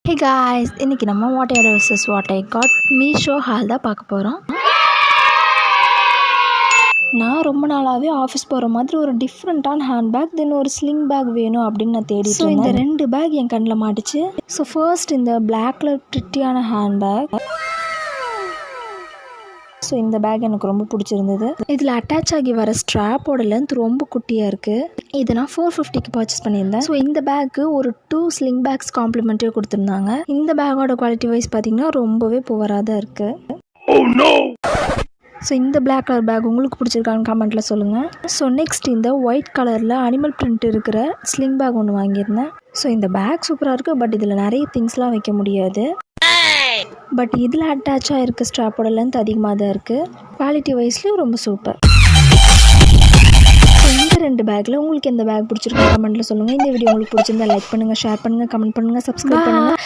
Hey guys, இன்றைக்கி நம்ம what I versus what I got Meesho hall தான் பார்க்க போகிறோம். நான் ரொம்ப நாளாகவே ஆஃபீஸ் போகிற மாதிரி ஒரு டிஃப்ரெண்ட்டான ஹேண்ட்பேக் தென் ஒரு ஸ்லிங் பேக் வேணும் அப்படின்னு நான் தேடிட்டு இருந்தேன். இந்த ரெண்டு பேக் என் கண்ணில் மாட்டுச்சு. ஸோ ஃபர்ஸ்ட் இந்த பிளாக் கலர் ப்ரிட்டியான ஹேண்ட்பேக். ஸோ இந்த பேக் எனக்கு ரொம்ப பிடிச்சிருந்தது. இதில் அட்டாச் ஆகி வர ஸ்ட்ராப்போட லென்த் ரொம்ப குட்டியாக இருக்குது. இதை நான் 450க்கு பர்ச்சேஸ் பண்ணியிருந்தேன். ஸோ இந்த பேக்கு ஒரு 2 ஸ்லிங் பேக்ஸ் காம்ப்ளிமெண்ட்டாக கொடுத்துருந்தாங்க. இந்த பேக்கோட குவாலிட்டி வைஸ் பார்த்தீங்கன்னா ரொம்பவே புவராக தான் இருக்குது. ஸோ இந்த பிளாக் கலர் பேக் உங்களுக்கு பிடிச்சிருக்கான்னு கமெண்ட்டில் சொல்லுங்கள். ஸோ நெக்ஸ்ட் இந்த ஒயிட் கலரில் அனிமல் பிரிண்ட் இருக்கிற ஸ்லிங் பேக் ஒன்று வாங்கியிருந்தேன். ஸோ இந்த பேக் சூப்பராக இருக்குது. பட் இதில் நிறைய திங்ஸ்லாம் வைக்க முடியாது. பட் இதில் அட்டாச்சாக இருக்க ஸ்ட்ராப்போட லென்த் அதிகமாக தான் இருக்குது. குவாலிட்டி வைஸ்லேயும் ரொம்ப சூப்பர். ஸோ இந்த ரெண்டு பேக்கில் உங்களுக்கு எந்த பேக் பிடிச்சிருக்கு கமெண்ட்டில் சொல்லுங்கள். இந்த வீடியோ உங்களுக்கு பிடிச்சிருந்தா லைக் பண்ணுங்கள், ஷேர் பண்ணுங்கள், கமெண்ட் பண்ணுங்கள், சப்ஸ்கிரைப் பண்ணுங்கள்.